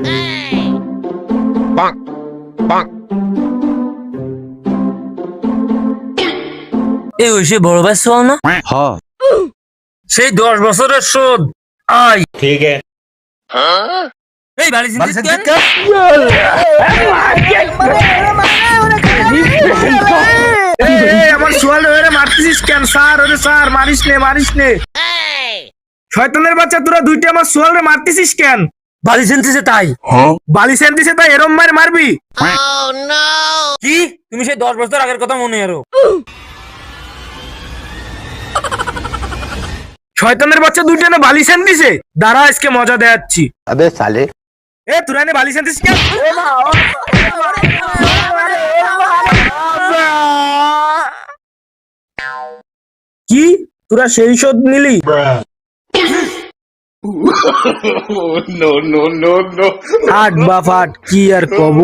এই ওই সে বড় ভাই সোয়াল না? হ্যাঁ সেই 10 বছরের শোধ আই। ठीक है। এই বাড়ি চিন্তিস কেন? আমার সোয়াল ধরে মারতেছিস কেন? স্যার ওরে স্যার, মারিস নে। শয়তানের বাচ্চা, তোরা দুইটা আমার সোয়াল মারতেছিস কেন? বাড়ি চিন্তিছে তাই। বালি সেন্টিসে তাই এরম মারবি? কি তুমি সেই 10 বছর আগের কথা মনে আরো? শয়তানের বাচ্চা দুইটা না বালি সেন্টিসে, দাঁড়া আজকে মজা দেখাচ্ছি। अबे साले এ তোরা এনে বালি সেন্টিস কেন? কি তোরা সেই শোধ নিলি? No, no, no, no. ফাট বা ফাট, কি আর কব।